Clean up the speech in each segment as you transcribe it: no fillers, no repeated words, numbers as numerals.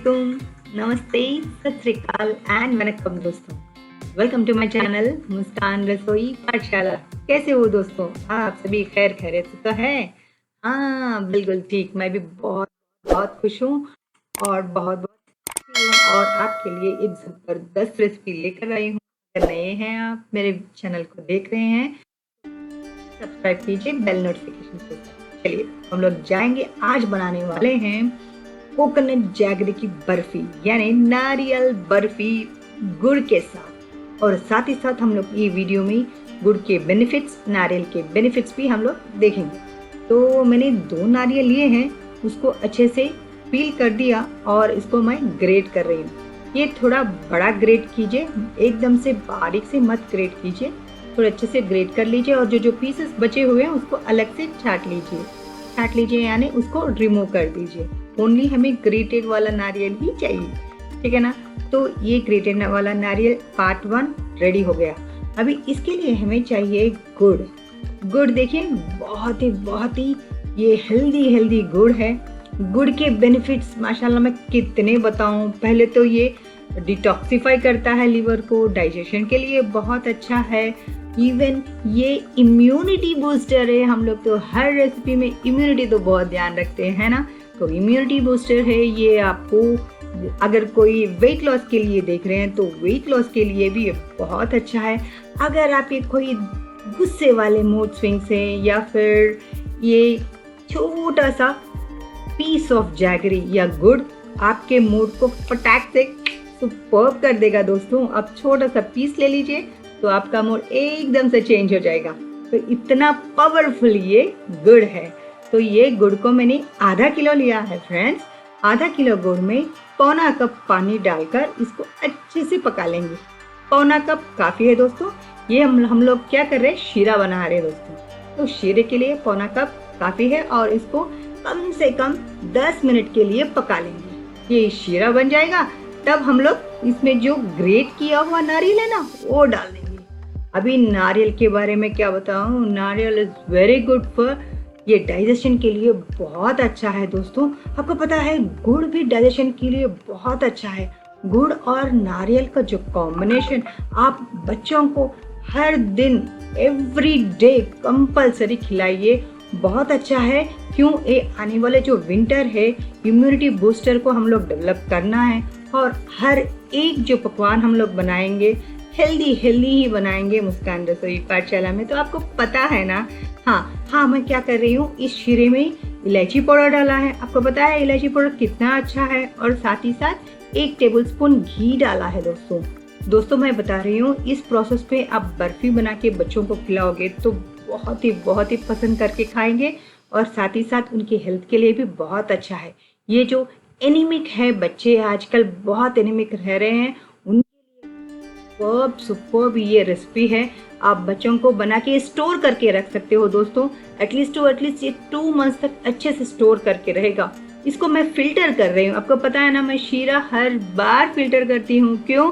अस्सलामुअलैकुम, नमस्ते, सत श्री अकाल एंड वनक्कम दोस्तों। वेलकम टू माय चैनल मुस्कान रसोई पाठशाला। कैसे हो दोस्तों? आप सभी खैर खैरियत से तो है? हाँ, बिल्कुल ठीक। मैं भी बहुत बहुत खुश हूँ और बहुत बहुत खुशी हूँ और आपके लिए एक ज़बरदस्त रेसिपी लेकर आई हूँ। अगर नए हैं आप मेरे चैनल को देख रहे हैं, सब्सक्राइब कीजिए बेल नोटिफिकेशन के साथ। चलिए हम लोग जाएंगे, आज बनाने वाले हैं कोकोनट जैगरी की बर्फी, यानी नारियल बर्फी गुड़ के साथ। और साथ ही साथ हम लोग ये वीडियो में गुड़ के बेनिफिट्स, नारियल के बेनिफिट्स भी हम लोग देखेंगे। तो मैंने 2 नारियल लिए हैं, उसको अच्छे से पील कर दिया और इसको मैं ग्रेट कर रही हूँ। ये थोड़ा बड़ा ग्रेट कीजिए, एकदम से बारीक से मत ग्रेट कीजिए, थोड़ा अच्छे से ग्रेट कर लीजिए और जो पीसेस बचे हुए हैं उसको अलग से छाट लीजिए यानी उसको रिमूव कर दीजिए। ओनली हमें ग्रेटेड वाला नारियल ही चाहिए, ठीक है ना। तो ये ग्रेटेड वाला नारियल पार्ट 1 रेडी हो गया। अभी इसके लिए हमें चाहिए गुड़ देखिए बहुत ही ये हेल्दी गुड़ है। गुड़ के बेनिफिट्स माशाल्लाह मैं कितने बताऊं। पहले तो ये डिटॉक्सिफाई करता है लिवर को, डाइजेशन के लिए बहुत अच्छा है। इवन ये इम्यूनिटी बूस्टर है। हम लोग तो हर रेसिपी में इम्यूनिटी तो बहुत ध्यान रखते हैं ना, तो इम्यूनिटी बूस्टर है ये। आपको अगर कोई वेट लॉस के लिए देख रहे हैं तो वेट लॉस के लिए भी बहुत अच्छा है। अगर आपके कोई गुस्से वाले मूड स्विंग्स हैं या फिर ये छोटा सा पीस ऑफ जैगरी या गुड़ आपके मूड को फटाक से सुपर्ब कर देगा दोस्तों। अब छोटा सा पीस ले लीजिए तो आपका मूड एकदम से चेंज हो जाएगा। तो इतना पावरफुल ये गुड़ है। तो ये गुड़ को मैंने आधा किलो लिया है फ्रेंड्स। आधा किलो गुड़ में पौना कप पानी डालकर इसको अच्छे से पका लेंगे। पौना कप काफ़ी है दोस्तों। ये हम लोग क्या कर रहे हैं, शीरा बना रहे हैं दोस्तों। तो शीरे के लिए पौना कप काफ़ी है और इसको कम से कम 10 मिनट के लिए पका लेंगे। ये शीरा बन जाएगा, तब हम लोग इसमें जो ग्रेट किया हुआ नारियल है ना वो डाल देंगे। अभी नारियल के बारे में क्या बताऊं, नारियल इज वेरी गुड फॉर, ये डाइजेशन के लिए बहुत अच्छा है दोस्तों। आपको पता है गुड़ भी डाइजेशन के लिए बहुत अच्छा है। गुड़ और नारियल का जो कॉम्बिनेशन आप बच्चों को हर दिन एवरी डे कंपल्सरी खिलाइए, बहुत अच्छा है। क्यों, ये आने वाले जो विंटर है इम्यूनिटी बूस्टर को हम लोग डेवलप करना है और हर एक जो पकवान हम लोग बनाएंगे हेल्दी ही बनाएंगे मुस्कान रसोई पाठशाला में। तो आपको पता है ना। हाँ, मैं क्या कर रही हूँ, इस शीरे में इलायची पाउडर डाला है। आपको पता है इलायची पाउडर कितना अच्छा है। और साथ ही साथ 1 टेबलस्पून घी डाला है दोस्तों मैं बता रही हूँ इस प्रोसेस पे आप बर्फी बना के बच्चों को खिलाओगे तो बहुत ही पसंद करके खाएंगे और साथ ही साथ उनकी हेल्थ के लिए भी बहुत अच्छा है। ये जो एनीमिक है, बच्चे आजकल बहुत एनीमिक रह रहे हैं, सुपर्ब ये रेसिपी है। आप बच्चों को बना के स्टोर करके रख सकते हो दोस्तों। एटलीस्ट ये 2 मंथ्स तक अच्छे से स्टोर करके रहेगा। इसको मैं फिल्टर कर रही हूँ। आपको पता है ना, मैं शीरा हर बार फिल्टर करती हूँ। क्यों?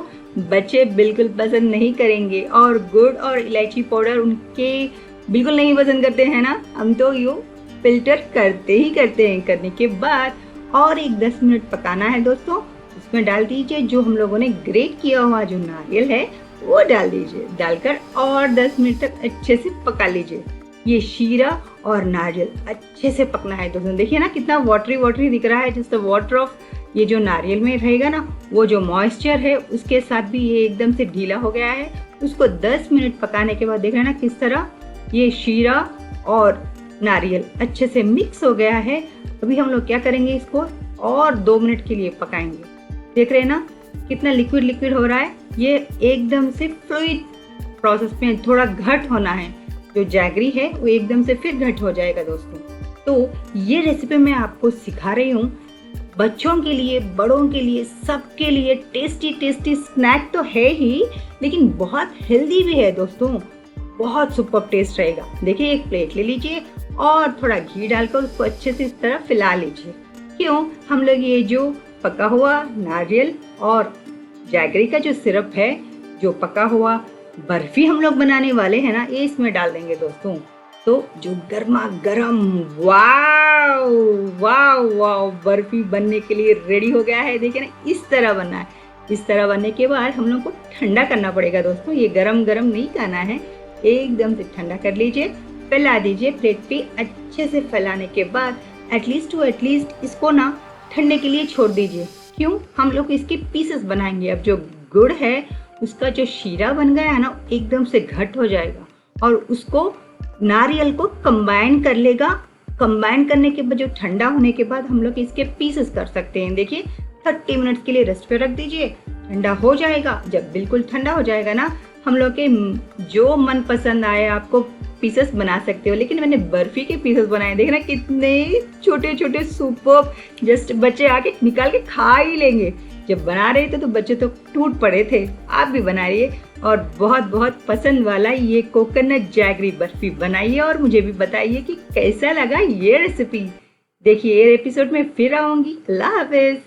बच्चे बिल्कुल पसंद नहीं करेंगे और गुड़ और इलायची पाउडर उनके बिल्कुल नहीं पसंद करते हैं ना। हम तो यो फिल्टर करते हैं। करने के बाद और एक 10 मिनट पकाना है दोस्तों। उसमें डाल दीजिए जो हम लोगों ने ग्रेट किया हुआ जो नारियल है वो डाल दीजिए। डालकर और 10 मिनट तक अच्छे से पका लीजिए। ये शीरा और नारियल अच्छे से पकना है दोस्तों। देखिए ना कितना वाटरी दिख रहा है। जिससे वाटर ऑफ ये जो नारियल में रहेगा ना, वो जो मॉइस्चर है उसके साथ भी ये एकदम से ढीला हो गया है। उसको 10 मिनट पकाने के बाद देख रहे हैं ना किस तरह ये शीरा और नारियल अच्छे से मिक्स हो गया है। अभी हम लोग क्या करेंगे, इसको और 2 मिनट के लिए पकाएंगे। देख रहे हैं ना कितना लिक्विड हो रहा है। ये एकदम से फ्लूइड प्रोसेस में थोड़ा घट होना है। जो जैगरी है वो एकदम से फिर घट हो जाएगा दोस्तों। तो ये रेसिपी मैं आपको सिखा रही हूँ बच्चों के लिए, बड़ों के लिए, सबके लिए। टेस्टी स्नैक तो है ही, लेकिन बहुत हेल्दी भी है दोस्तों। बहुत सुपर टेस्ट रहेगा। देखिए एक प्लेट ले लीजिए और थोड़ा घी डालकर उसको अच्छे से इस तरह फैला लीजिए। क्यों, हम लोग ये जो पका हुआ नारियल और जैगरी का जो सिरप है, जो पका हुआ बर्फी हम लोग बनाने वाले हैं ना, ये इसमें डाल देंगे दोस्तों। तो जो गर्मा गर्म, वाव वाव वाव, बर्फी बनने के लिए रेडी हो गया है। देखिए ना, इस तरह बनना है। इस तरह बनने के बाद हम लोग को ठंडा करना पड़ेगा दोस्तों, ये गरम गरम नहीं खाना है, एकदम से ठंडा कर लीजिए, फैला दीजिए प्लेट पे। अच्छे से फैलाने के बाद एटलीस्ट इसको ना ठंडे के लिए छोड़ दीजिए। क्यों? हम लोग इसके पीसेस बनाएंगे। अब जो गुड़ है उसका जो शीरा बन गया है ना, एकदम से घट हो जाएगा और उसको नारियल को कंबाइन कर लेगा। कंबाइन करने के बाद जो ठंडा होने के बाद हम लोग इसके पीसेस कर सकते हैं। देखिए 30 मिनट के लिए रेस्ट पे रख दीजिए, ठंडा हो जाएगा। जब बिल्कुल ठंडा हो जाएगा ना, हम लोग के जो मन पसंद आए आपको पीसेस बना सकते हो। लेकिन मैंने बर्फी के पीसेस बनाए, देखना कितने छोटे छोटे, सुपर, जस्ट बच्चे आके निकाल के खा ही लेंगे। जब बना रहे थे तो बच्चे तो टूट पड़े थे। आप भी बनाइए और बहुत बहुत पसंद वाला ये कोकोनट जैगरी बर्फी बनाइए और मुझे भी बताइए कि कैसा लगा ये रेसिपी। देखिए, ये एपिसोड में फिर आऊंगी। अल्लाह हाफिज।